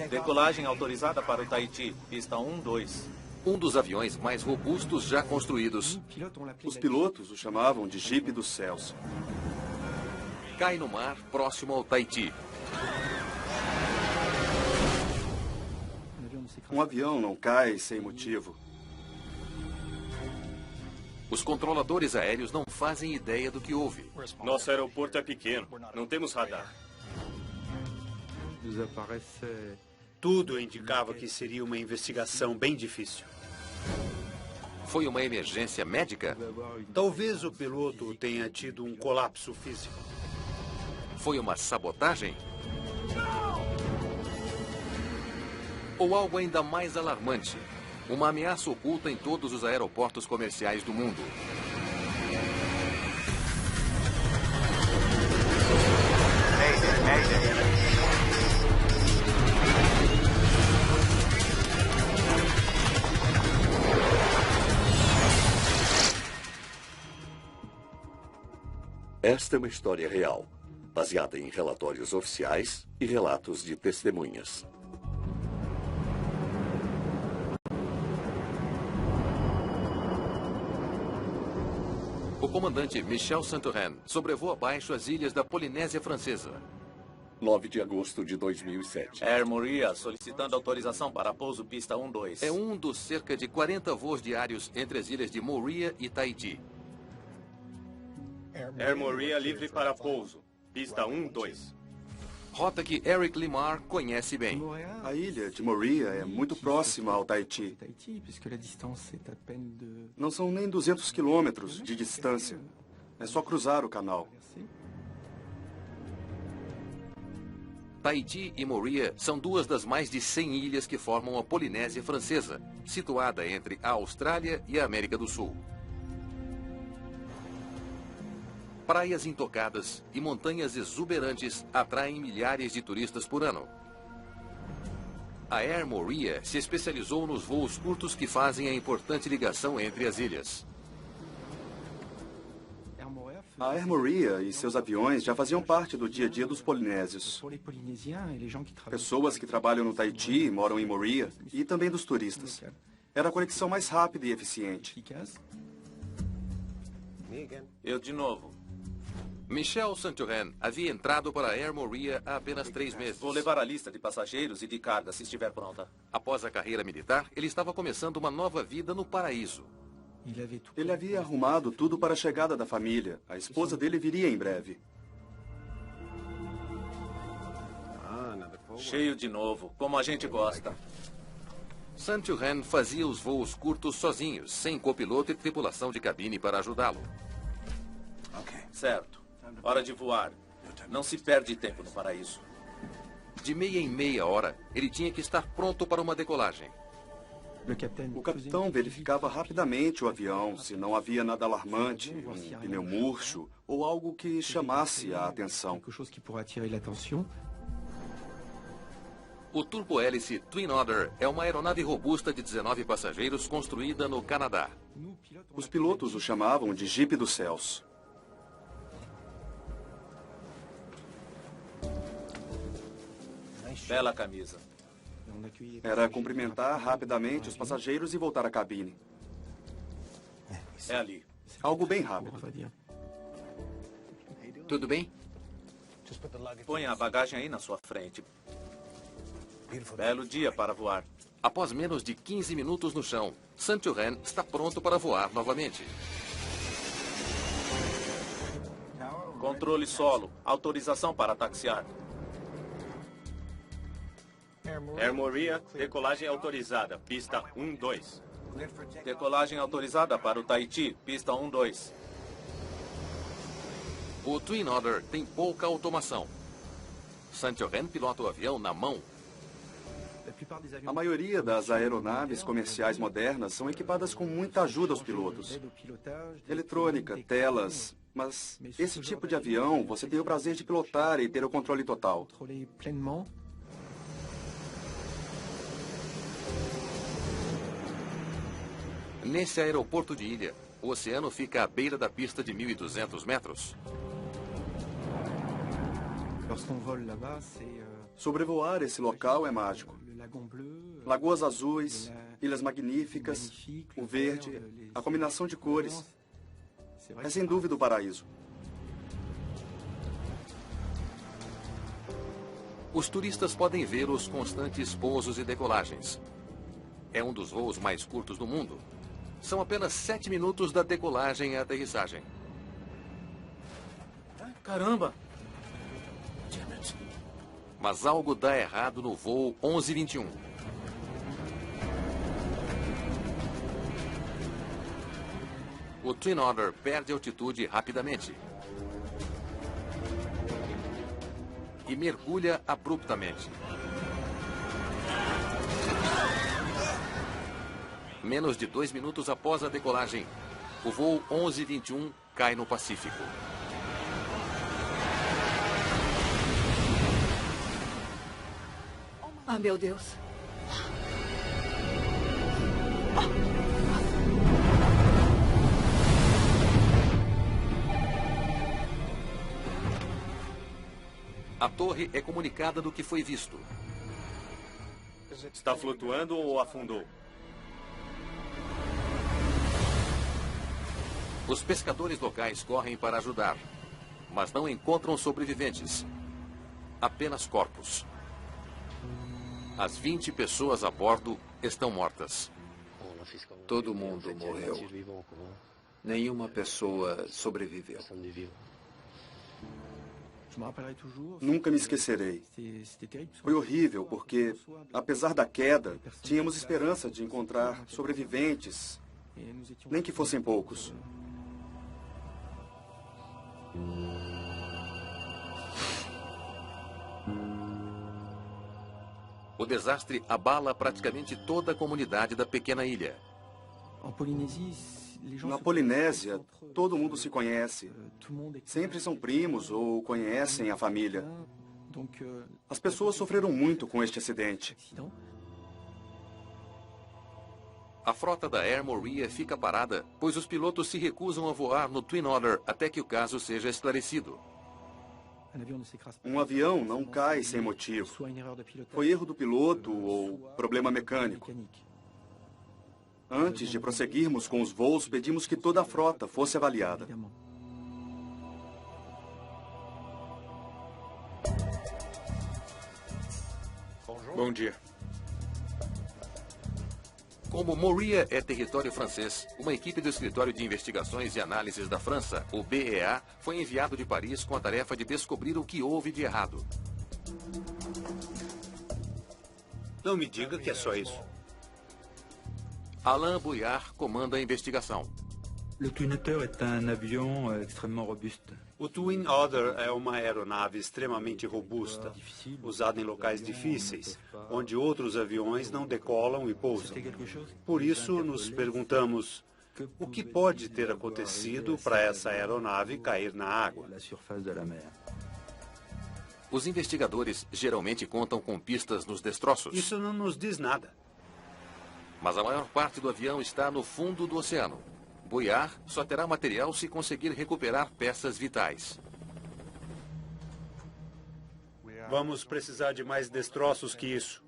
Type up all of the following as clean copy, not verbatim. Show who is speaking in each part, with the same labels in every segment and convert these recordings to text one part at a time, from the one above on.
Speaker 1: Decolagem autorizada para o Tahiti, pista 1-2.
Speaker 2: Um dos aviões mais robustos já construídos
Speaker 3: Os pilotos o chamavam de Jeep dos céus.
Speaker 2: cai no mar próximo ao Tahiti.
Speaker 3: Um avião não cai sem motivo.
Speaker 2: Os controladores aéreos não fazem ideia do que houve.
Speaker 4: Nosso aeroporto é pequeno, não temos radar.
Speaker 5: Tudo indicava que seria uma investigação bem difícil.
Speaker 2: Foi uma emergência médica?
Speaker 5: Talvez o piloto tenha tido um colapso físico.
Speaker 2: Foi uma sabotagem? Ou algo ainda mais alarmante? Uma ameaça oculta em todos os aeroportos comerciais do mundo.
Speaker 6: Esta é uma história real, baseada em relatórios oficiais e relatos de testemunhas.
Speaker 2: O comandante Michel Santorin sobrevoa abaixo as ilhas da Polinésia Francesa.
Speaker 6: 9 de agosto de 2007.
Speaker 1: Air Moria solicitando autorização para pouso pista 1-2.
Speaker 2: É um dos cerca de 40 voos diários entre as ilhas de Moorea e Tahiti.
Speaker 4: Air Moria livre para pouso, pista 1-2.
Speaker 2: Rota que Eric Limar conhece bem.
Speaker 3: A ilha de Moorea é muito próxima ao Tahiti. Não são nem 200 quilômetros de distância. É só cruzar o canal.
Speaker 2: Tahiti e Moorea são duas das mais de 100 ilhas que formam a Polinésia Francesa, situada entre a Austrália e a América do Sul. Praias intocadas e montanhas exuberantes atraem milhares de turistas por ano. A Air Moria se especializou nos voos curtos que fazem a importante ligação entre as ilhas.
Speaker 3: A Air Moria e seus aviões já faziam parte do dia a dia dos polinésios. Pessoas que trabalham no Tahiti moram em Moorea e também dos turistas. Era a conexão mais rápida e eficiente.
Speaker 1: Eu de novo.
Speaker 2: Michel Santorin havia entrado para a Air Moria há apenas 3 meses.
Speaker 1: Vou levar a lista de passageiros e de carga se estiver pronta.
Speaker 2: Após a carreira militar, ele estava começando uma nova vida no paraíso.
Speaker 3: Ele havia arrumado tudo para a chegada da família. A esposa dele viria em breve.
Speaker 1: Cheio de novo, como a gente gosta.
Speaker 2: Santorin fazia os voos curtos sozinhos, sem copiloto e tripulação de cabine para ajudá-lo.
Speaker 1: Certo. Hora de voar. Não se perde tempo no paraíso.
Speaker 2: De meia em meia hora, ele tinha que estar pronto para uma decolagem.
Speaker 3: O capitão verificava rapidamente o avião, se não havia nada alarmante, um pneu murcho ou algo que chamasse a atenção.
Speaker 2: O turbohélice Twin Otter é uma aeronave robusta de 19 passageiros construída no Canadá.
Speaker 3: Os pilotos o chamavam de Jeep dos céus.
Speaker 1: Bela camisa.
Speaker 3: Era cumprimentar rapidamente os passageiros e voltar à cabine.
Speaker 1: É ali.
Speaker 3: Algo bem rápido.
Speaker 2: Tudo bem?
Speaker 1: Ponha a bagagem aí na sua frente. Belo dia para voar.
Speaker 2: Após menos de 15 minutos no chão, Santorin está pronto para voar novamente.
Speaker 1: Controle solo. Autorização para taxiar.
Speaker 4: Air Moria, decolagem autorizada, pista 1-2.
Speaker 1: Decolagem autorizada para o Tahiti, pista 1-2.
Speaker 2: O Twin Otter tem pouca automação. Santorin pilota o avião na mão.
Speaker 3: A maioria das aeronaves comerciais modernas são equipadas com muita ajuda aos pilotos. Eletrônica, telas, mas esse tipo de avião você tem o prazer de pilotar e ter o controle total.
Speaker 2: Nesse aeroporto de ilha, o oceano fica à beira da pista de 1.200 metros.
Speaker 3: Sobrevoar esse local é mágico. Lagoas azuis, ilhas magníficas, o verde, a combinação de cores. É sem dúvida o paraíso.
Speaker 2: Os turistas podem ver os constantes pousos e decolagens. É um dos voos mais curtos do mundo. São apenas 7 minutos da decolagem e aterrissagem.
Speaker 1: Caramba!
Speaker 2: Mas algo dá errado no voo 1121. O Twin Otter perde altitude rapidamente e mergulha abruptamente. Menos de 2 minutos após a decolagem, o voo 1121 cai no Pacífico.
Speaker 7: Ah, meu Deus.
Speaker 2: A torre é comunicada do que foi visto.
Speaker 4: Está flutuando ou afundou?
Speaker 2: Os pescadores locais correm para ajudar, mas não encontram sobreviventes. Apenas corpos. As 20 pessoas a bordo estão mortas.
Speaker 8: Todo mundo morreu. Nenhuma pessoa sobreviveu.
Speaker 3: Nunca me esquecerei. Foi horrível porque, apesar da queda, tínhamos esperança de encontrar sobreviventes, nem que fossem poucos.
Speaker 2: O desastre abala praticamente toda a comunidade da pequena ilha.
Speaker 3: Na Polinésia, todo mundo se conhece. Sempre são primos ou conhecem a família. As pessoas sofreram muito com este acidente.
Speaker 2: A frota da Air Morea fica parada, pois os pilotos se recusam a voar no Twin Otter até que o caso seja esclarecido.
Speaker 3: Um avião não cai sem motivo. Foi erro do piloto ou problema mecânico. Antes de prosseguirmos com os voos, pedimos que toda a frota fosse avaliada.
Speaker 9: Bom dia.
Speaker 2: Como Morea é território francês, uma equipe do Escritório de Investigações e Análises da França, o BEA, foi enviado de Paris com a tarefa de descobrir o que houve de errado.
Speaker 5: Não me diga que é só isso.
Speaker 2: Alain Bouillard comanda a investigação.
Speaker 10: Le Twin Otter est un avion extrêmement robuste.
Speaker 5: O Twin Otter é uma aeronave extremamente robusta, usada em locais difíceis, onde outros aviões não decolam e pousam. Por isso, nos perguntamos o que pode ter acontecido para essa aeronave cair na água.
Speaker 2: Os investigadores geralmente contam com pistas nos destroços.
Speaker 5: Isso não nos diz nada.
Speaker 2: Mas a maior parte do avião está no fundo do oceano. Bouillard só terá material se conseguir recuperar peças vitais.
Speaker 5: Vamos precisar de mais destroços que isso.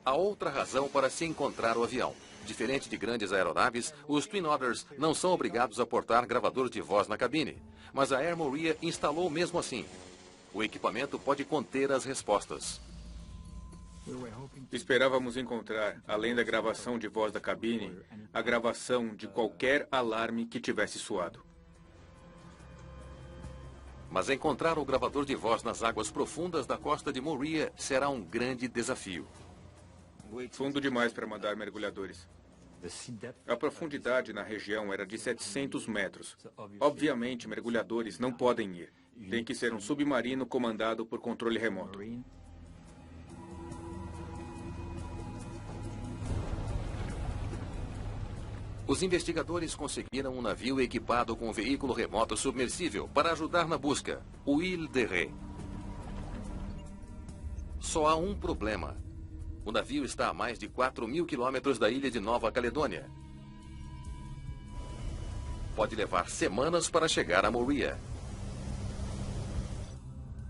Speaker 2: Há outra razão para se encontrar o avião. Diferente de grandes aeronaves, os Twin Otters não são obrigados a portar gravador de voz na cabine. Mas a Air Morea instalou mesmo assim. O equipamento pode conter as respostas.
Speaker 9: Esperávamos encontrar, além da gravação de voz da cabine, a gravação de qualquer alarme que tivesse soado.
Speaker 2: Mas encontrar o gravador de voz nas águas profundas da costa de Morea será um grande desafio.
Speaker 9: Fundo demais para mandar mergulhadores. A profundidade na região era de 700 metros. Obviamente, mergulhadores não podem ir. Tem que ser um submarino comandado por controle remoto.
Speaker 2: Os investigadores conseguiram um navio equipado com um veículo remoto submersível para ajudar na busca, o Ile de Ré. Só há um problema. O navio está a mais de 4.000 quilômetros da ilha de Nova Caledônia. Pode levar semanas para chegar a Morea.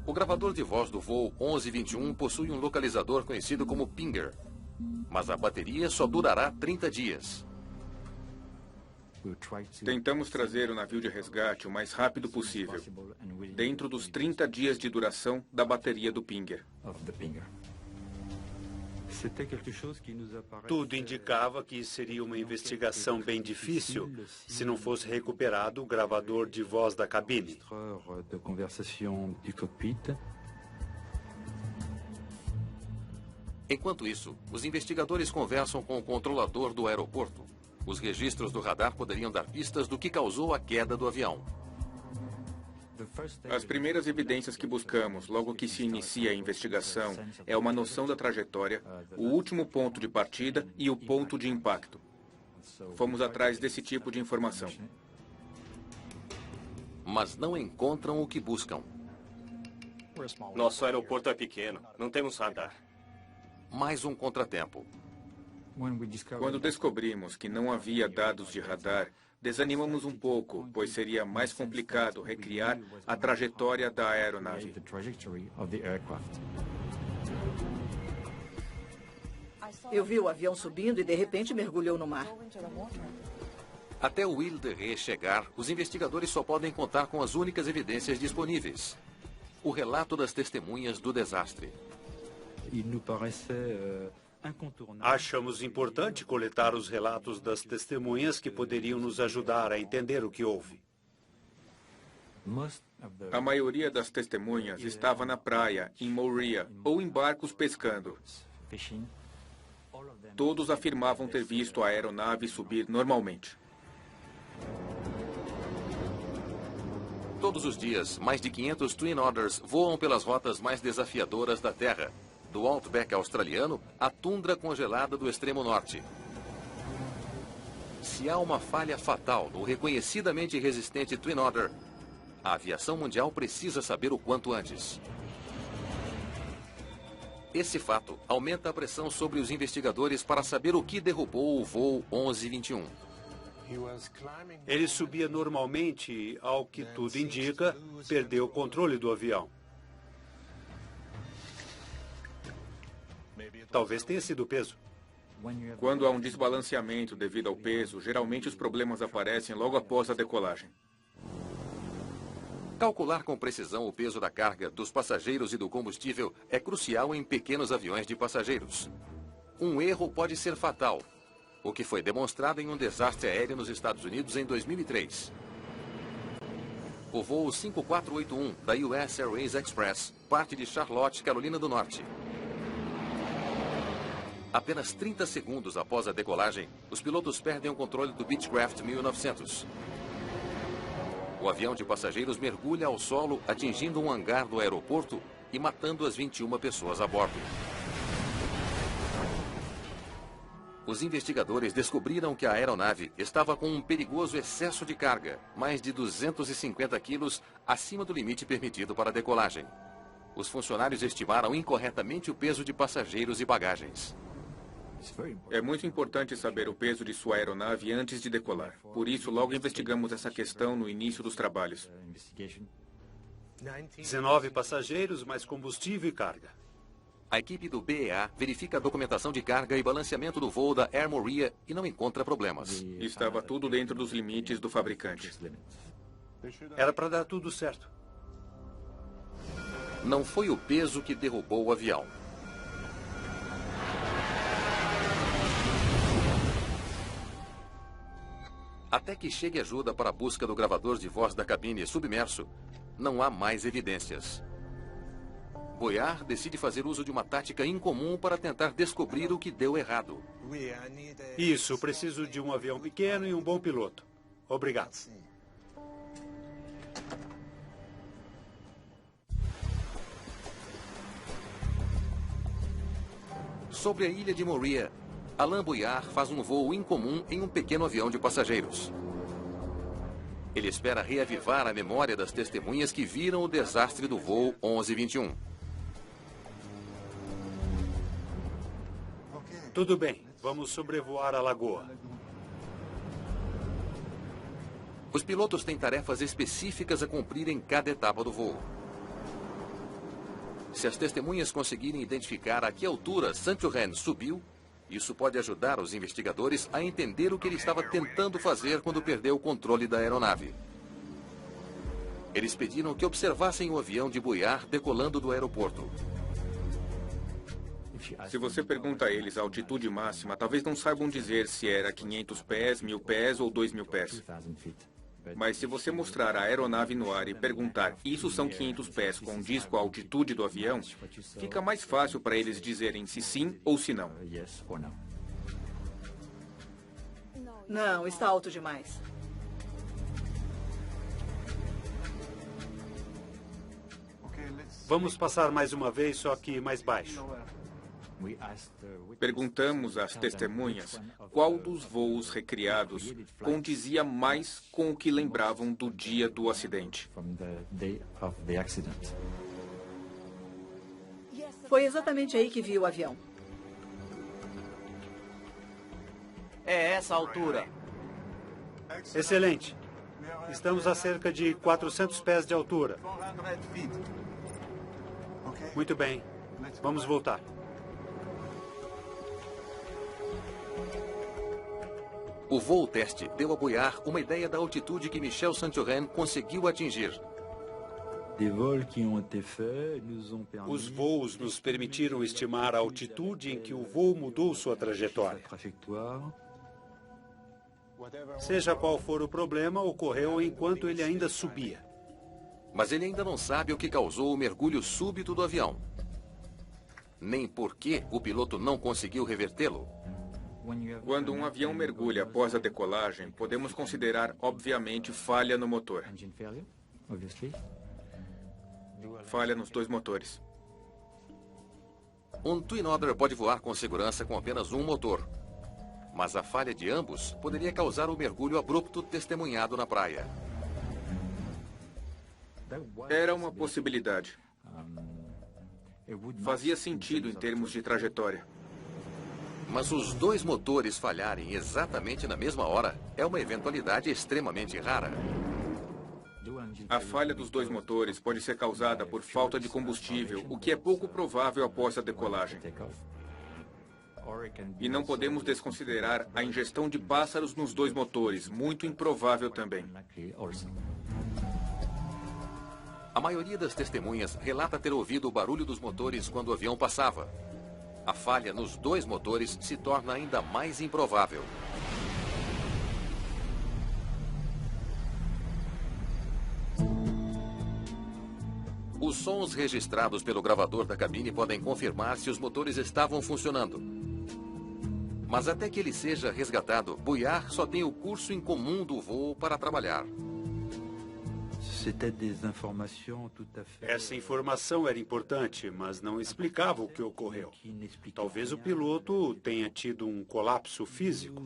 Speaker 2: O gravador de voz do voo 1121 possui um localizador conhecido como Pinger, mas a bateria só durará 30 dias.
Speaker 9: Tentamos trazer o navio de resgate o mais rápido possível, dentro dos 30 dias de duração da bateria do Pinger.
Speaker 5: Tudo indicava que seria uma investigação bem difícil se não fosse recuperado o gravador de voz da cabine.
Speaker 2: Enquanto isso, os investigadores conversam com o controlador do aeroporto. Os registros do radar poderiam dar pistas do que causou a queda do avião.
Speaker 9: As primeiras evidências que buscamos logo que se inicia a investigação é uma noção da trajetória, o último ponto de partida e o ponto de impacto. Fomos atrás desse tipo de informação.
Speaker 2: Mas não encontram o que buscam.
Speaker 4: Nosso aeroporto é pequeno, não temos radar.
Speaker 2: Mais um contratempo.
Speaker 9: Quando descobrimos que não havia dados de radar, desanimamos um pouco, pois seria mais complicado recriar a trajetória da aeronave.
Speaker 7: Eu vi o avião subindo e de repente mergulhou no mar.
Speaker 2: Até o Will de Ré chegar, os investigadores só podem contar com as únicas evidências disponíveis: o relato das testemunhas do desastre.
Speaker 5: Achamos importante coletar os relatos das testemunhas que poderiam nos ajudar a entender o que houve.
Speaker 9: A maioria das testemunhas estava na praia, em Moorea, ou em barcos pescando. Todos afirmavam ter visto a aeronave subir normalmente.
Speaker 2: Todos os dias, mais de 500 Twin Otters voam pelas rotas mais desafiadoras da Terra, do Outback australiano à tundra congelada do extremo norte. Se há uma falha fatal no reconhecidamente resistente Twin Otter, a aviação mundial precisa saber o quanto antes. Esse fato aumenta a pressão sobre os investigadores para saber o que derrubou o voo 1121.
Speaker 5: Ele subia normalmente e, ao que tudo indica, perdeu o controle do avião. Talvez tenha sido o peso.
Speaker 9: Quando há um desbalanceamento devido ao peso, geralmente os problemas aparecem logo após a decolagem.
Speaker 2: Calcular com precisão o peso da carga, dos passageiros e do combustível é crucial em pequenos aviões de passageiros. Um erro pode ser fatal, o que foi demonstrado em um desastre aéreo nos Estados Unidos em 2003. O voo 5481 da US Airways Express parte de Charlotte, Carolina do Norte. Apenas 30 segundos após a decolagem, os pilotos perdem o controle do Beechcraft 1900. O avião de passageiros mergulha ao solo, atingindo um hangar do aeroporto e matando as 21 pessoas a bordo. Os investigadores descobriram que a aeronave estava com um perigoso excesso de carga, mais de 250 quilos acima do limite permitido para a decolagem. Os funcionários estimaram incorretamente o peso de passageiros e bagagens.
Speaker 9: É muito importante saber o peso de sua aeronave antes de decolar. Por isso, logo investigamos essa questão no início dos trabalhos.
Speaker 5: 19 passageiros, mais combustível e carga.
Speaker 2: A equipe do BEA verifica a documentação de carga e balanceamento do voo da Air Moorea e não encontra problemas.
Speaker 9: Estava tudo dentro dos limites do fabricante.
Speaker 5: Era para dar tudo certo.
Speaker 2: Não foi o peso que derrubou o avião. Até que chegue ajuda para a busca do gravador de voz da cabine submerso, não há mais evidências. Boyard decide fazer uso de uma tática incomum para tentar descobrir o que deu errado.
Speaker 5: Isso, preciso de um avião pequeno e um bom piloto. Obrigado.
Speaker 2: Sobre a ilha de Moorea, Alain Boyard faz um voo incomum em um pequeno avião de passageiros. Ele espera reavivar a memória das testemunhas que viram o desastre do voo 1121.
Speaker 5: Tudo bem, vamos sobrevoar a lagoa.
Speaker 2: Os pilotos têm tarefas específicas a cumprir em cada etapa do voo. Se as testemunhas conseguirem identificar a que altura Santorin subiu, isso pode ajudar os investigadores a entender o que ele estava tentando fazer quando perdeu o controle da aeronave. Eles pediram que observassem o avião de Buyard decolando do aeroporto.
Speaker 9: Se você pergunta a eles a altitude máxima, talvez não saibam dizer se era 500 pés, 1000 pés ou 2000 pés. Mas se você mostrar a aeronave no ar e perguntar, isso são 500 pés, condiz com a altitude do avião, fica mais fácil para eles dizerem se sim ou se não.
Speaker 7: Não, está alto demais.
Speaker 5: Vamos passar mais uma vez, só que mais baixo.
Speaker 9: Perguntamos às testemunhas qual dos voos recriados condizia mais com o que lembravam do dia do acidente.
Speaker 7: Foi exatamente aí que vi o avião.
Speaker 1: É essa altura.
Speaker 5: Excelente. Estamos a cerca de 400 pés de altura. Muito bem. Vamos voltar.
Speaker 2: O voo teste deu a Buyard uma ideia da altitude que Michel Santorin conseguiu atingir.
Speaker 5: Os voos nos permitiram estimar a altitude em que o voo mudou sua trajetória. Seja qual for o problema, ocorreu enquanto ele ainda subia.
Speaker 2: Mas ele ainda não sabe o que causou o mergulho súbito do avião. Nem por que o piloto não conseguiu revertê-lo.
Speaker 9: Quando um avião mergulha após a decolagem, podemos considerar, obviamente, falha no motor. Falha nos dois motores.
Speaker 2: Um Twin Otter pode voar com segurança com apenas um motor. Mas a falha de ambos poderia causar o mergulho abrupto testemunhado na praia.
Speaker 9: Era uma possibilidade. Fazia sentido em termos de trajetória.
Speaker 2: Mas os dois motores falharem exatamente na mesma hora é uma eventualidade extremamente rara.
Speaker 9: A falha dos dois motores pode ser causada por falta de combustível, o que é pouco provável após a decolagem. E não podemos desconsiderar a ingestão de pássaros nos dois motores, muito improvável também.
Speaker 2: A maioria das testemunhas relata ter ouvido o barulho dos motores quando o avião passava. A falha nos dois motores se torna ainda mais improvável. Os sons registrados pelo gravador da cabine podem confirmar se os motores estavam funcionando. Mas até que ele seja resgatado, Buyard só tem o curso em comum do voo para trabalhar.
Speaker 5: Essa informação era importante, mas não explicava o que ocorreu. Talvez o piloto tenha tido um colapso físico.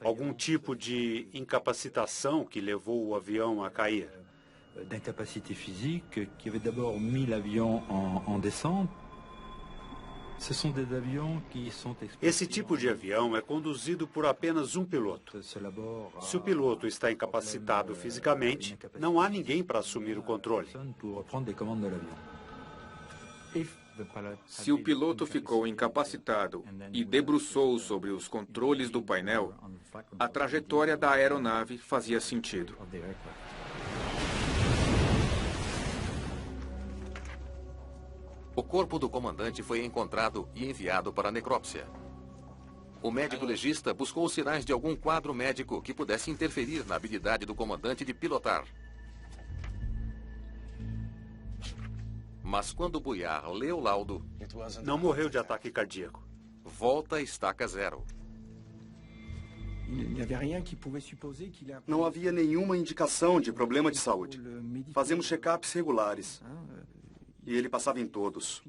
Speaker 5: Algum tipo de incapacitação que levou o avião a cair.
Speaker 10: D'incapacité physique qui avait d'abord mis l'avion en descente.
Speaker 5: Esse tipo de avião é conduzido por apenas um piloto. Se o piloto está incapacitado fisicamente, não há ninguém para assumir o controle.
Speaker 9: Se o piloto ficou incapacitado e debruçou sobre os controles do painel, a trajetória da aeronave fazia sentido.
Speaker 2: O corpo do comandante foi encontrado e enviado para a necrópsia. O médico legista buscou sinais de algum quadro médico que pudesse interferir na habilidade do comandante de pilotar. Mas quando Buyard lê o laudo,
Speaker 5: não morreu de ataque cardíaco.
Speaker 2: Volta a estaca zero.
Speaker 3: Não havia nenhuma indicação de problema de saúde. Fazemos check-ups regulares. E ele passava em todos.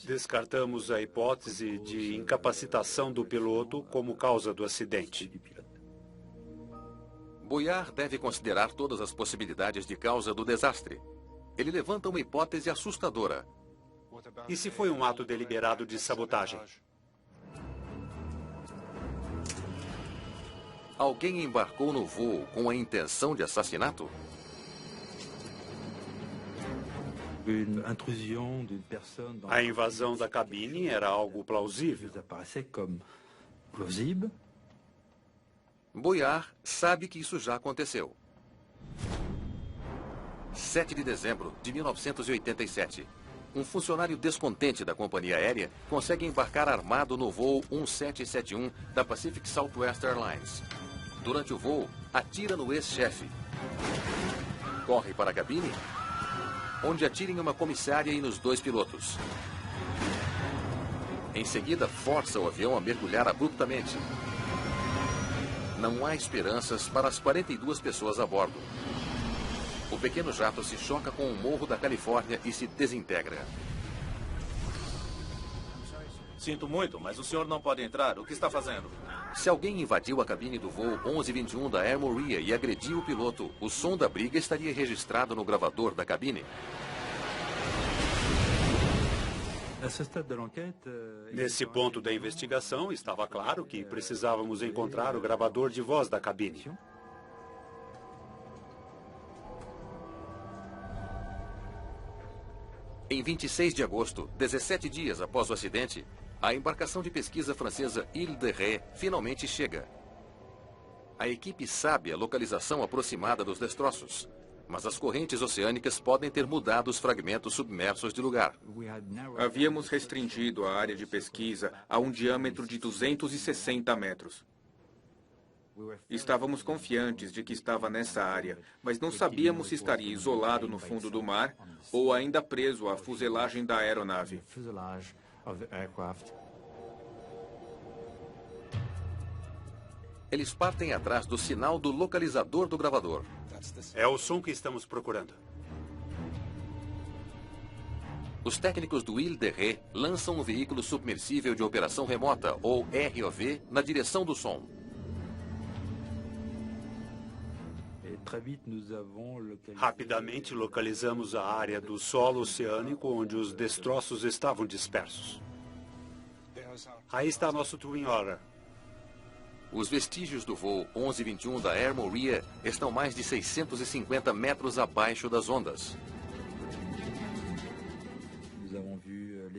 Speaker 5: Descartamos a hipótese de incapacitação do piloto como causa do acidente.
Speaker 2: Buyard deve considerar todas as possibilidades de causa do desastre. Ele levanta uma hipótese assustadora.
Speaker 5: E se foi um ato deliberado de sabotagem?
Speaker 2: Alguém embarcou no voo com a intenção de assassinato?
Speaker 5: A invasão da cabine era algo plausível.
Speaker 2: Boyard sabe que isso já aconteceu. 7 de dezembro de 1987. Um funcionário descontente da companhia aérea consegue embarcar armado no voo 1771 da Pacific Southwest Airlines. Durante o voo, atira no ex-chefe. Corre para a cabine, onde atira em uma comissária e nos 2 pilotos. Em seguida, força o avião a mergulhar abruptamente. Não há esperanças para as 42 pessoas a bordo. O pequeno jato se choca com o morro da Califórnia e se desintegra.
Speaker 1: Sinto muito, mas o senhor não pode entrar. O que está fazendo?
Speaker 2: Se alguém invadiu a cabine do voo 1121 da Air Maria e agrediu o piloto, o som da briga estaria registrado no gravador da cabine.
Speaker 5: Nesse ponto da investigação, estava claro que precisávamos encontrar o gravador de voz da cabine.
Speaker 2: Em 26 de agosto, 17 dias após o acidente, a embarcação de pesquisa francesa Ile de Ré finalmente chega. A equipe sabe a localização aproximada dos destroços, mas as correntes oceânicas podem ter mudado os fragmentos submersos de lugar.
Speaker 9: Havíamos restringido a área de pesquisa a um diâmetro de 260 metros. Estávamos confiantes de que estava nessa área, mas não sabíamos se estaria isolado no fundo do mar ou ainda preso à fuselagem da aeronave.
Speaker 2: Eles partem atrás do sinal do localizador do gravador.
Speaker 5: É o som que estamos procurando.
Speaker 2: Os técnicos do Ile de Ré lançam um veículo submersível de operação remota, ou ROV, na direção do som.
Speaker 5: Rapidamente localizamos a área do solo oceânico onde os destroços estavam dispersos. Aí está nosso Twin Otter.
Speaker 2: Os vestígios do voo 1121 da Air Maria estão mais de 650 metros abaixo das ondas.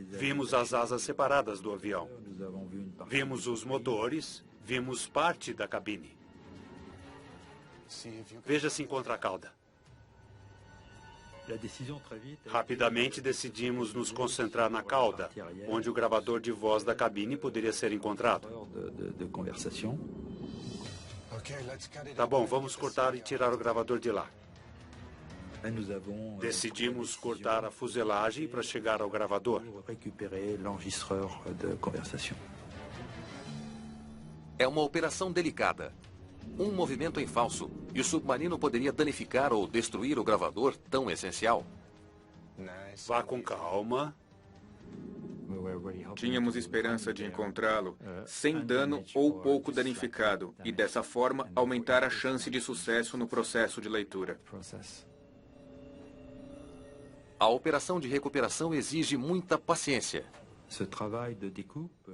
Speaker 5: Vimos as asas separadas do avião. Vimos os motores, vimos parte da cabine. Veja se encontra a cauda. Rapidamente decidimos nos concentrar na cauda, onde o gravador de voz da cabine poderia ser encontrado. Tá bom, vamos cortar e tirar o gravador de lá. Decidimos cortar a fuselagem para chegar ao gravador.
Speaker 2: É uma operação delicada. Um movimento em falso e o submarino poderia danificar ou destruir o gravador tão essencial.
Speaker 5: Vá com calma.
Speaker 9: Tínhamos esperança de encontrá-lo sem dano ou pouco danificado e, dessa forma, aumentar a chance de sucesso no processo de leitura.
Speaker 2: A operação de recuperação exige muita paciência.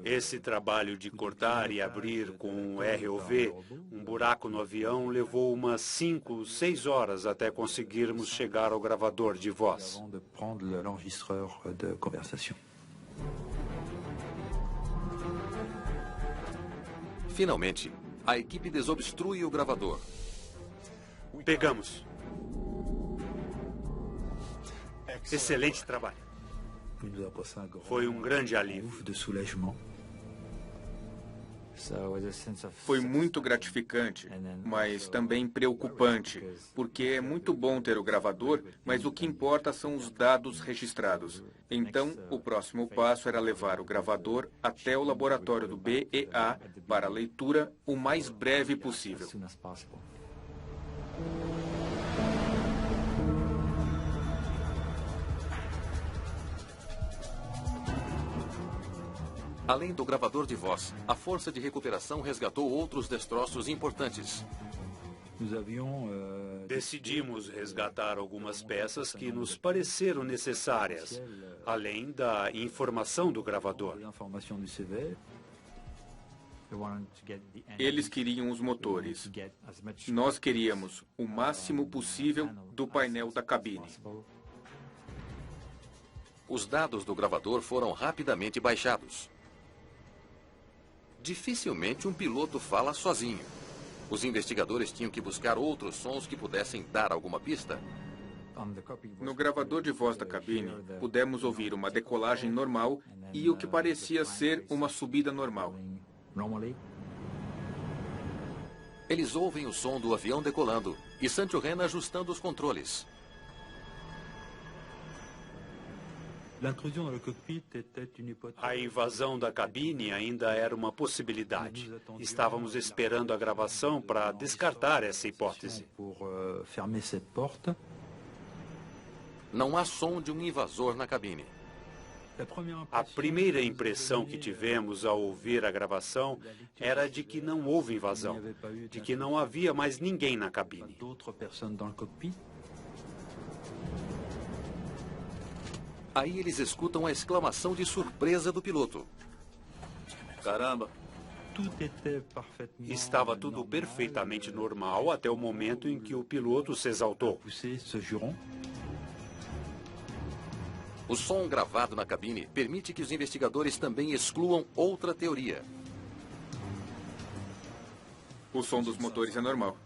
Speaker 5: Esse trabalho de cortar e abrir com um ROV um buraco no avião levou umas 5, 6 horas até conseguirmos chegar ao gravador de voz.
Speaker 2: Finalmente, a equipe desobstrui o gravador.
Speaker 5: Pegamos. Excelente trabalho. Foi um grande alívio.
Speaker 9: Foi muito gratificante, mas também preocupante, porque é muito bom ter o gravador, mas o que importa são os dados registrados. Então, o próximo passo era levar o gravador até o laboratório do BEA para leitura o mais breve possível.
Speaker 2: Além do gravador de voz, a força de recuperação resgatou outros destroços importantes.
Speaker 5: Decidimos resgatar algumas peças que nos pareceram necessárias, além da informação do gravador.
Speaker 9: Eles queriam os motores. Nós queríamos o máximo possível do painel da cabine.
Speaker 2: os dados do gravador foram rapidamente baixados. Dificilmente um piloto fala sozinho. Os investigadores tinham que buscar outros sons que pudessem dar alguma pista.
Speaker 9: No gravador de voz da cabine, pudemos ouvir uma decolagem normal e o que parecia ser uma subida normal.
Speaker 2: Eles ouvem o som do avião decolando e Santoren ajustando os controles.
Speaker 5: A invasão da cabine ainda era uma possibilidade. Estávamos esperando a gravação para descartar essa hipótese.
Speaker 2: Não há som de um invasor na cabine.
Speaker 5: A primeira impressão que tivemos ao ouvir a gravação era de que não houve invasão, de que não havia mais ninguém na cabine.
Speaker 2: Aí eles escutam a exclamação de surpresa do piloto.
Speaker 1: Caramba!
Speaker 5: Estava tudo perfeitamente normal até o momento em que o piloto se exaltou.
Speaker 2: O som gravado na cabine permite que os investigadores também excluam outra teoria.
Speaker 9: O som dos motores é normal.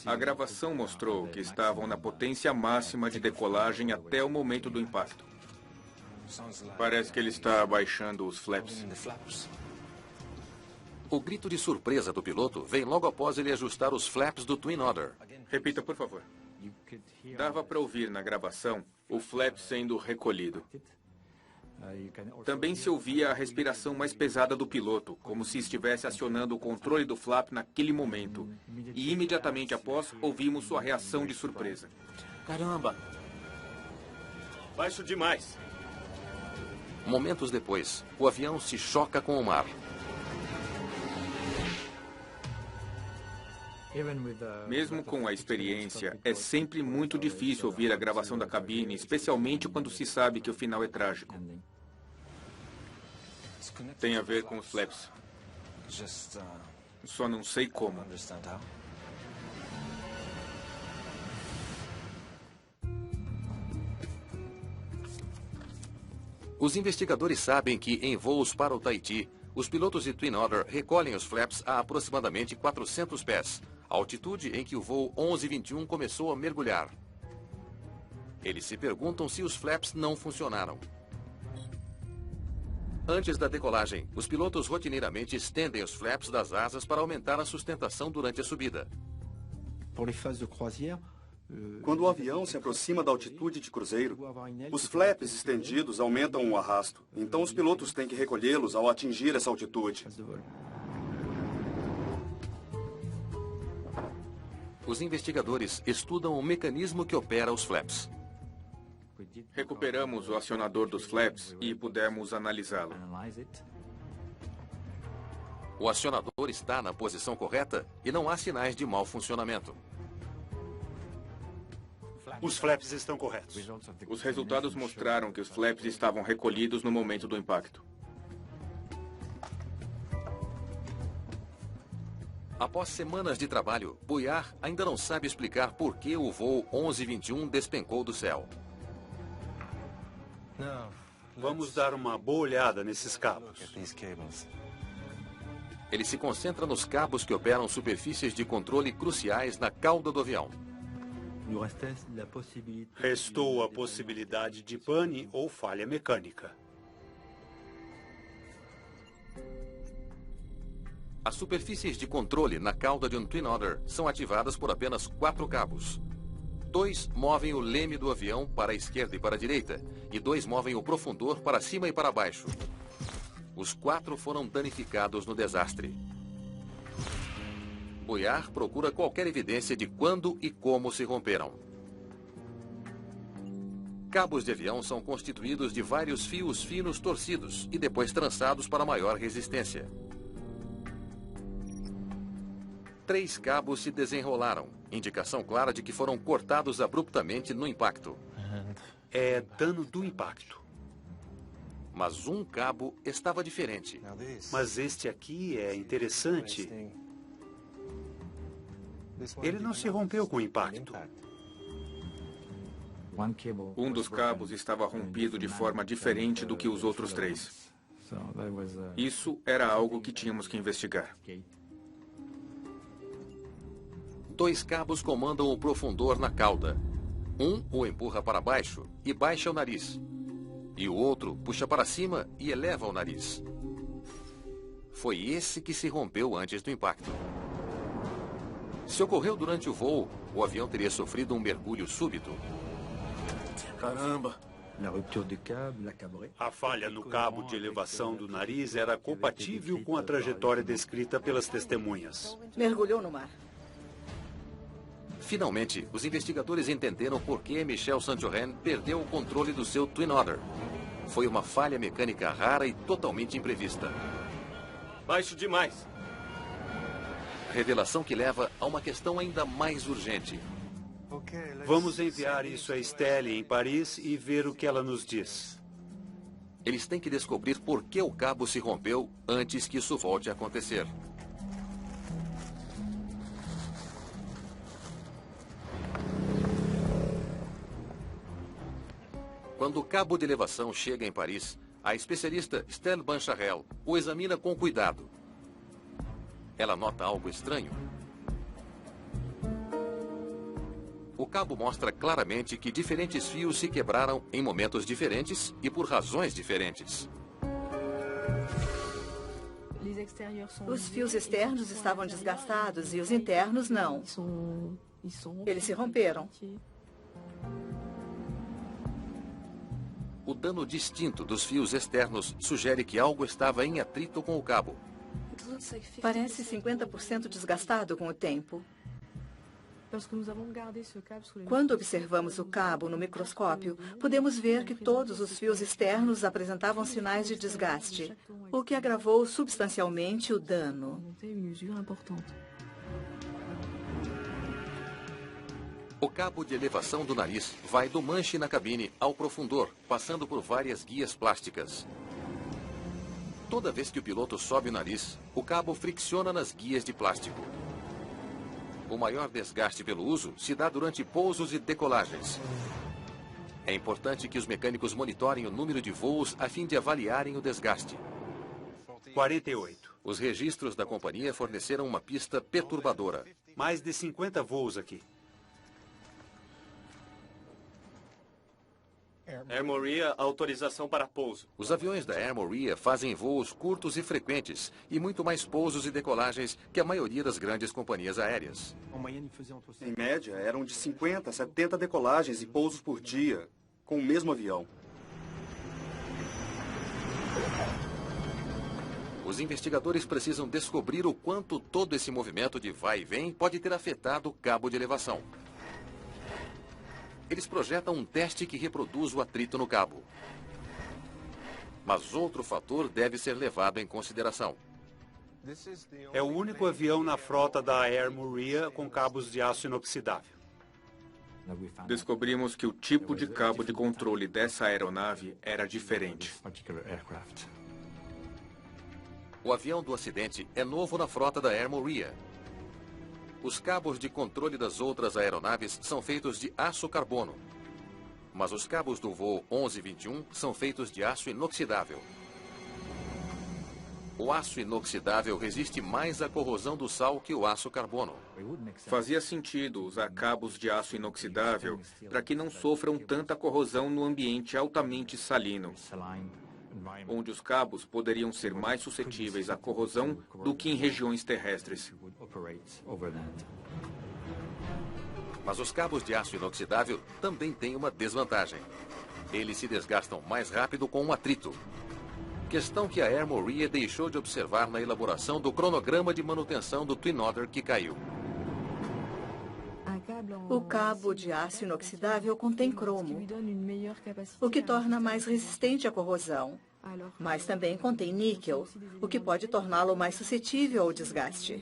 Speaker 9: A gravação mostrou que estavam na potência máxima de decolagem até o momento do impacto. Parece que ele está abaixando os flaps.
Speaker 2: O grito de surpresa do piloto vem logo após ele ajustar os flaps do Twin Otter.
Speaker 9: Repita, por favor. Dava para ouvir na gravação o flap sendo recolhido. Também se ouvia a respiração mais pesada do piloto, como se estivesse acionando o controle do flap naquele momento. E imediatamente após, ouvimos sua reação de surpresa.
Speaker 1: Caramba!
Speaker 4: Baixo demais.
Speaker 2: Momentos depois, o avião se choca com o mar.
Speaker 9: Mesmo com a experiência, é sempre muito difícil ouvir a gravação da cabine, especialmente quando se sabe que o final é trágico. Tem a ver com os flaps. Só não sei como.
Speaker 2: Os investigadores sabem que, em voos para o Tahiti, os pilotos de Twin Otter recolhem os flaps a aproximadamente 400 pés, a altitude em que o voo 1121 começou a mergulhar. Eles se perguntam se os flaps não funcionaram. Antes da decolagem, os pilotos rotineiramente estendem os flaps das asas para aumentar a sustentação durante a subida.
Speaker 3: Quando o avião se aproxima da altitude de cruzeiro, os flaps estendidos aumentam o arrasto. Então os pilotos têm que recolhê-los ao atingir essa altitude.
Speaker 2: Os investigadores estudam o mecanismo que opera os flaps.
Speaker 9: Recuperamos o acionador dos flaps e pudemos analisá-lo.
Speaker 2: O acionador está na posição correta e não há sinais de mau funcionamento.
Speaker 5: Os flaps estão corretos.
Speaker 9: Os resultados mostraram que os flaps estavam recolhidos no momento do impacto.
Speaker 2: Após semanas de trabalho, Bouillard ainda não sabe explicar por que o voo 1121 despencou do céu.
Speaker 5: Vamos dar uma boa olhada nesses cabos.
Speaker 2: Ele se concentra nos cabos que operam superfícies de controle cruciais na cauda do avião.
Speaker 5: Restou a possibilidade de pane ou falha mecânica.
Speaker 2: As superfícies de controle na cauda de um Twin Otter são ativadas por apenas 4 cabos. 2 movem o leme do avião para a esquerda e para a direita, e 2 movem o profundor para cima e para baixo. Os 4 foram danificados no desastre. Bouillard procura qualquer evidência de quando e como se romperam. Cabos de avião são constituídos de vários fios finos torcidos e depois trançados para maior resistência. 3 cabos se desenrolaram, indicação clara de que foram cortados abruptamente no impacto.
Speaker 5: É dano do impacto.
Speaker 2: Mas um cabo estava diferente.
Speaker 5: Mas este aqui é interessante. Ele não se rompeu com o impacto.
Speaker 9: Um dos cabos estava rompido de forma diferente do que os outros 3. Isso era algo que tínhamos que investigar.
Speaker 2: 2 cabos comandam o profundor na cauda. Um o empurra para baixo e baixa o nariz. E o outro puxa para cima e eleva o nariz. Foi esse que se rompeu antes do impacto. Se ocorreu durante o voo, o avião teria sofrido um mergulho súbito.
Speaker 1: Caramba!
Speaker 5: A falha no cabo de elevação do nariz era compatível com a trajetória descrita pelas testemunhas.
Speaker 7: Mergulhou no mar.
Speaker 2: Finalmente, os investigadores entenderam por que Michel Saint-Ouen perdeu o controle do seu Twin Otter. Foi uma falha mecânica rara e totalmente imprevista.
Speaker 4: Baixo demais.
Speaker 2: Revelação que leva a uma questão ainda mais urgente.
Speaker 5: Vamos enviar isso a Estelle em Paris e ver o que ela nos diz.
Speaker 2: Eles têm que descobrir por que o cabo se rompeu antes que isso volte a acontecer. Quando o cabo de elevação chega em Paris, a especialista Estelle Bancharel o examina com cuidado. Ela nota algo estranho. O cabo mostra claramente que diferentes fios se quebraram em momentos diferentes e por razões diferentes.
Speaker 7: Os fios externos estavam desgastados e os internos não. Eles se romperam.
Speaker 2: O dano distinto dos fios externos sugere que algo estava em atrito com o cabo.
Speaker 7: Parece 50% desgastado com o tempo. Quando observamos o cabo no microscópio, podemos ver que todos os fios externos apresentavam sinais de desgaste, o que agravou substancialmente o dano.
Speaker 2: O cabo de elevação do nariz vai do manche na cabine ao profundor, passando por várias guias plásticas. Toda vez que o piloto sobe o nariz, o cabo fricciona nas guias de plástico. O maior desgaste pelo uso se dá durante pousos e decolagens. É importante que os mecânicos monitorem o número de voos a fim de avaliarem o desgaste.
Speaker 5: 48.
Speaker 2: Os registros da companhia forneceram uma pista perturbadora.
Speaker 5: Mais de 50 voos aqui.
Speaker 4: Air Moria, autorização para pouso.
Speaker 2: Os aviões da Air Moria fazem voos curtos e frequentes e muito mais pousos e decolagens que a maioria das grandes companhias aéreas.
Speaker 3: Em média, eram de 50 a 70 decolagens e pousos por dia, com o mesmo avião.
Speaker 2: Os investigadores precisam descobrir o quanto todo esse movimento de vai e vem pode ter afetado o cabo de elevação. Eles projetam um teste que reproduz o atrito no cabo. Mas outro fator deve ser levado em consideração.
Speaker 5: É o único avião na frota da Air Moria com cabos de aço inoxidável.
Speaker 9: Descobrimos que o tipo de cabo de controle dessa aeronave era diferente.
Speaker 2: O avião do acidente é novo na frota da Air Moria. Os cabos de controle das outras aeronaves são feitos de aço carbono. Mas os cabos do voo 1121 são feitos de aço inoxidável. O aço inoxidável resiste mais à corrosão do sal que o aço carbono.
Speaker 9: Fazia sentido usar cabos de aço inoxidável para que não sofram tanta corrosão no ambiente altamente salino, onde os cabos poderiam ser mais suscetíveis à corrosão do que em regiões terrestres.
Speaker 2: Mas os cabos de aço inoxidável também têm uma desvantagem. Eles se desgastam mais rápido com um atrito. Questão que a Air Moria deixou de observar na elaboração do cronograma de manutenção do Twin Otter que caiu.
Speaker 7: O cabo de aço inoxidável contém cromo, o que torna mais resistente à corrosão. Mas também contém níquel, o que pode torná-lo mais suscetível ao desgaste.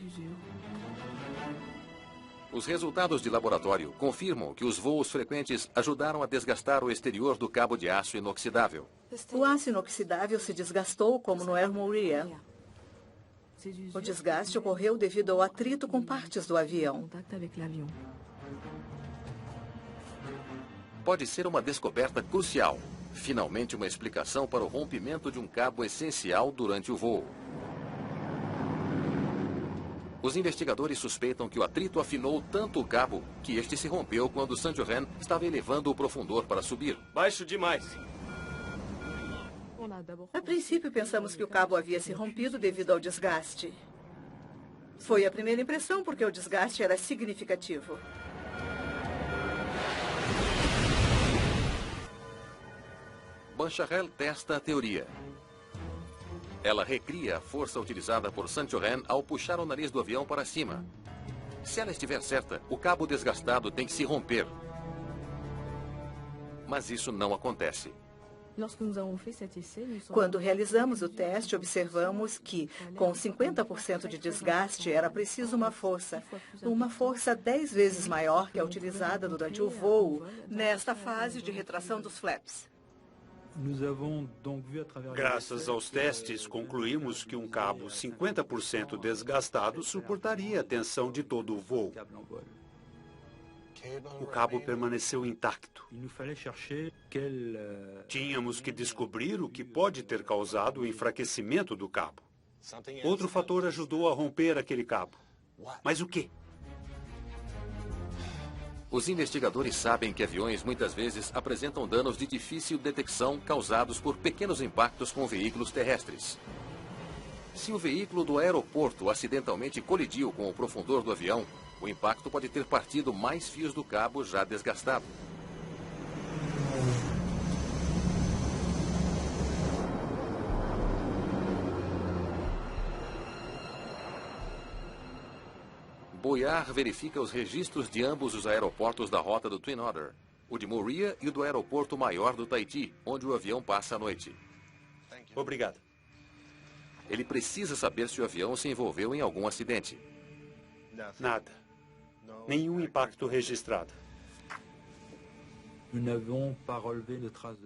Speaker 2: Os resultados de laboratório confirmam que os voos frequentes ajudaram a desgastar o exterior do cabo de aço inoxidável.
Speaker 7: O aço inoxidável se desgastou como no Air Moria. O desgaste ocorreu devido ao atrito com partes do avião.
Speaker 2: pode ser uma descoberta crucial. Finalmente uma explicação para o rompimento de um cabo essencial durante o voo. Os investigadores suspeitam que o atrito afinou tanto o cabo que este se rompeu quando Saint-Johann estava elevando o profundor para subir.
Speaker 4: Baixo demais.
Speaker 7: A princípio, pensamos que o cabo havia se rompido devido ao desgaste. Foi a primeira impressão porque o desgaste era significativo.
Speaker 2: Bancharel testa a teoria. Ela recria a força utilizada por Saint-Johann ao puxar o nariz do avião para cima. Se ela estiver certa, o cabo desgastado tem que se romper. Mas isso não acontece.
Speaker 7: Quando realizamos o teste, observamos que, com 50% de desgaste, era preciso uma força 10 vezes maior que a utilizada durante o voo, nesta fase de retração dos flaps.
Speaker 5: Graças aos testes, concluímos que um cabo 50% desgastado suportaria a tensão de todo o voo. O cabo permaneceu intacto. Tínhamos que descobrir o que pode ter causado o enfraquecimento do cabo. Outro fator ajudou a romper aquele cabo. Mas o quê?
Speaker 2: Os investigadores sabem que aviões muitas vezes apresentam danos de difícil detecção causados por pequenos impactos com veículos terrestres. Se o veículo do aeroporto acidentalmente colidiu com o profundor do avião, o impacto pode ter partido mais fios do cabo já desgastado. Boyard verifica os registros de ambos os aeroportos da rota do Twin Otter, o de Moorea e o do aeroporto maior do Tahiti, onde o avião passa a noite.
Speaker 5: Obrigado.
Speaker 2: Ele precisa saber se o avião se envolveu em algum acidente.
Speaker 5: Nada. Nenhum impacto registrado.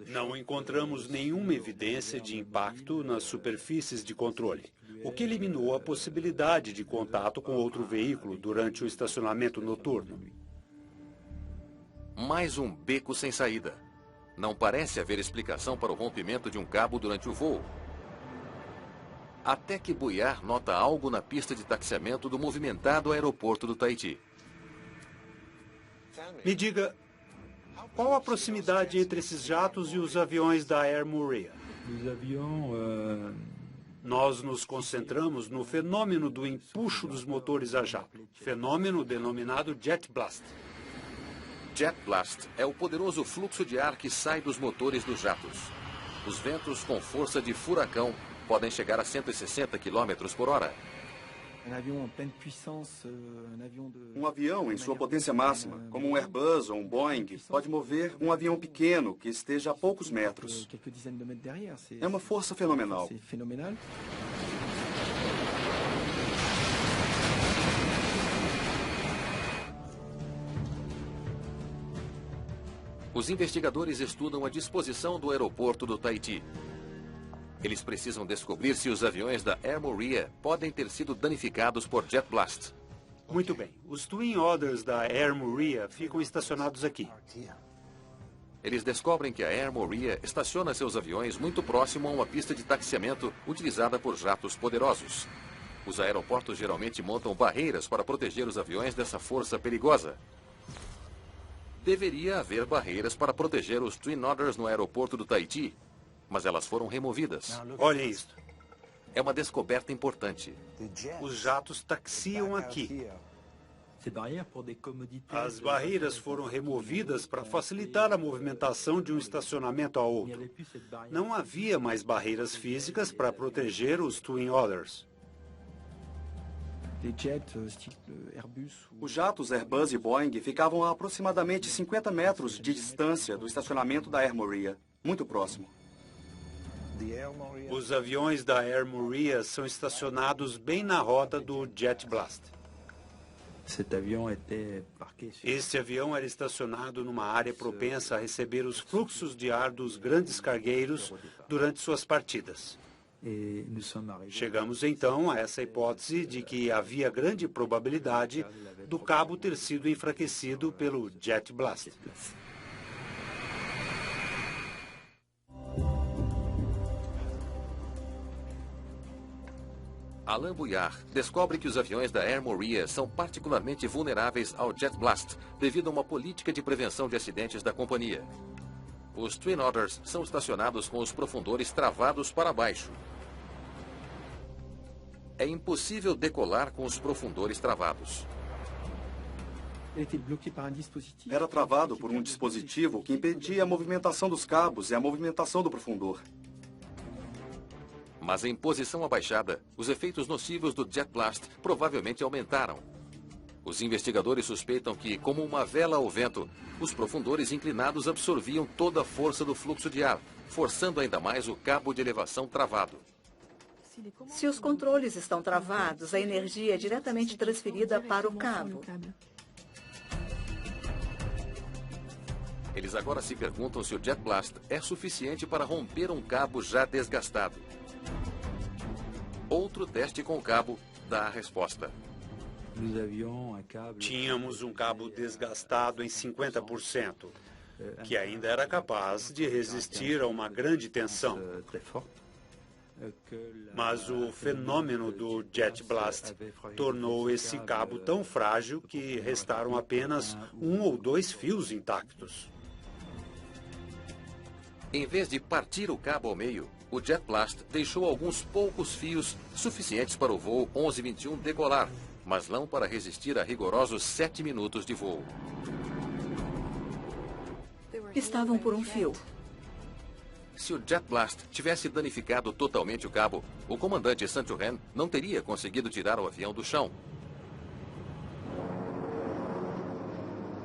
Speaker 5: Não encontramos nenhuma evidência de impacto nas superfícies de controle, o que eliminou a possibilidade de contato com outro veículo durante o estacionamento noturno.
Speaker 2: Mais um beco sem saída. Não parece haver explicação para o rompimento de um cabo durante o voo. Até que Boyard nota algo na pista de taxiamento do movimentado aeroporto do Tahiti.
Speaker 5: Me diga, qual a proximidade entre esses jatos e os aviões da Air Moorea? Nós nos concentramos no fenômeno do empuxo dos motores a jato, fenômeno denominado Jet Blast.
Speaker 2: Jet Blast é o poderoso fluxo de ar que sai dos motores dos jatos. Os ventos com força de furacão podem chegar a 160 km por hora.
Speaker 3: Um avião em sua potência máxima, como um Airbus ou um Boeing, pode mover um avião pequeno que esteja a poucos metros. É uma força fenomenal.
Speaker 2: Os investigadores estudam a disposição do aeroporto do Tahiti. Eles precisam descobrir se os aviões da Air Moorea podem ter sido danificados por Jet Blast.
Speaker 5: Muito bem. Os Twin Otters da Air Moorea ficam estacionados aqui.
Speaker 2: Eles descobrem que a Air Moorea estaciona seus aviões muito próximo a uma pista de taxiamento utilizada por jatos poderosos. Os aeroportos geralmente montam barreiras para proteger os aviões dessa força perigosa. Deveria haver barreiras para proteger os Twin Otters no aeroporto do Tahiti, mas elas foram removidas.
Speaker 5: Olhem isto.
Speaker 2: É uma descoberta importante.
Speaker 5: Os jatos taxiam aqui. As barreiras foram removidas para facilitar a movimentação de um estacionamento a outro. Não havia mais barreiras físicas para proteger os Twin Otters.
Speaker 3: Os jatos Airbus e Boeing ficavam a aproximadamente 50 metros de distância do estacionamento da Air Moorea, muito próximo.
Speaker 5: Os aviões da Air Moorea são estacionados bem na rota do Jet Blast. Esse avião era estacionado numa área propensa a receber os fluxos de ar dos grandes cargueiros durante suas partidas. Chegamos então a essa hipótese de que havia grande probabilidade do cabo ter sido enfraquecido pelo Jet Blast.
Speaker 2: Alain Bouillard descobre que os aviões da Air Morea são particularmente vulneráveis ao Jet Blast devido a uma política de prevenção de acidentes da companhia. Os Twin Otters são estacionados com os profundores travados para baixo. É impossível decolar com os profundores travados.
Speaker 3: Era travado por um dispositivo que impedia a movimentação dos cabos e a movimentação do profundor.
Speaker 2: Mas em posição abaixada, os efeitos nocivos do Jet Blast provavelmente aumentaram. Os investigadores suspeitam que, como uma vela ao vento, os profundores inclinados absorviam toda a força do fluxo de ar, forçando ainda mais o cabo de elevação travado.
Speaker 7: Se os controles estão travados, a energia é diretamente transferida para o cabo.
Speaker 2: Eles agora se perguntam se o Jet Blast é suficiente para romper um cabo já desgastado. Outro teste com o cabo dá a resposta.
Speaker 5: Tínhamos um cabo desgastado em 50%, que ainda era capaz de resistir a uma grande tensão. Mas o fenômeno do Jet Blast tornou esse cabo tão frágil que restaram apenas 1 ou 2 fios intactos.
Speaker 2: Em vez de partir o cabo ao meio, o Jet Blast deixou alguns poucos fios suficientes para o voo 1121 decolar, mas não para resistir a rigorosos 7 minutos de voo.
Speaker 7: Estavam por um fio.
Speaker 2: Se o Jet Blast tivesse danificado totalmente o cabo, o comandante Santurren não teria conseguido tirar o avião do chão.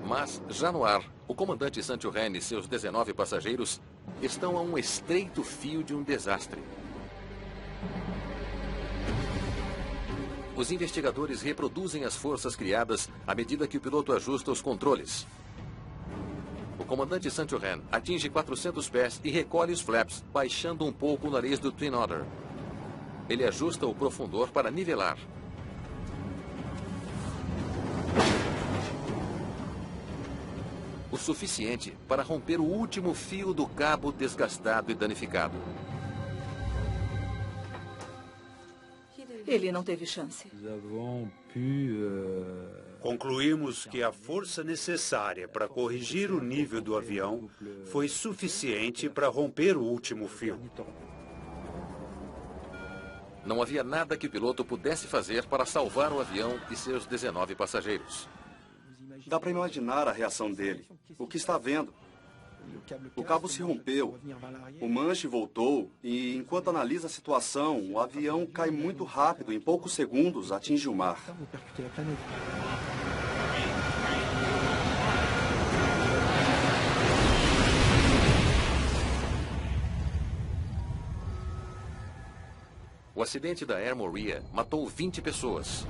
Speaker 2: Mas, já no ar, o comandante Santurren e seus 19 passageiros estão a um estreito fio de um desastre. Os investigadores reproduzem as forças criadas à medida que o piloto ajusta os controles. O comandante Santurren atinge 400 pés e recolhe os flaps, baixando um pouco o nariz do Twin Otter. Ele ajusta o profundor para nivelar. O suficiente para romper o último fio do cabo desgastado e danificado.
Speaker 7: Ele não teve chance.
Speaker 5: Concluímos que a força necessária para corrigir o nível do avião foi suficiente para romper o último fio.
Speaker 2: Não havia nada que o piloto pudesse fazer para salvar o avião e seus 19 passageiros.
Speaker 3: Dá para imaginar a reação dele. O que está vendo? O cabo se rompeu, o manche voltou e, enquanto analisa a situação, o avião cai muito rápido, em poucos segundos atinge o mar.
Speaker 2: O acidente da Air Morea matou 20 pessoas.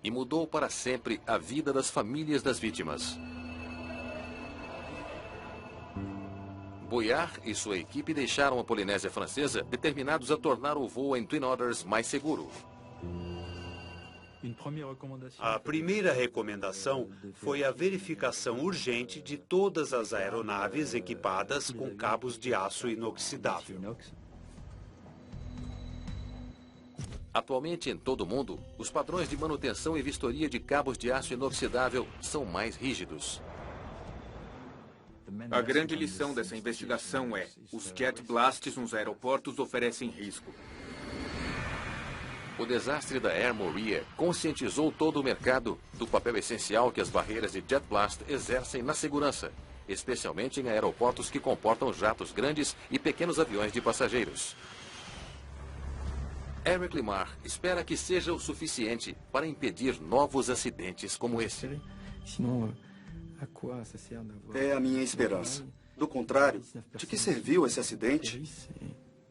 Speaker 2: E mudou para sempre a vida das famílias das vítimas. Bouillard e sua equipe deixaram a Polinésia Francesa determinados a tornar o voo em Twin Otters mais seguro.
Speaker 5: A primeira recomendação foi a verificação urgente de todas as aeronaves equipadas com cabos de aço inoxidável.
Speaker 2: Atualmente, em todo o mundo, os padrões de manutenção e vistoria de cabos de aço inoxidável são mais rígidos.
Speaker 9: A grande lição dessa investigação é: os Jet Blasts nos aeroportos oferecem risco.
Speaker 2: O desastre da Air Morea conscientizou todo o mercado do papel essencial que as barreiras de Jet Blast exercem na segurança, especialmente em aeroportos que comportam jatos grandes e pequenos aviões de passageiros. Eric Limar espera que seja o suficiente para impedir novos acidentes como esse.
Speaker 3: É a minha esperança. Do contrário, de que serviu esse acidente?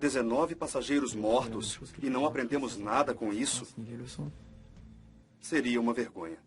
Speaker 3: 19 passageiros mortos e não aprendemos nada com isso? Seria uma vergonha.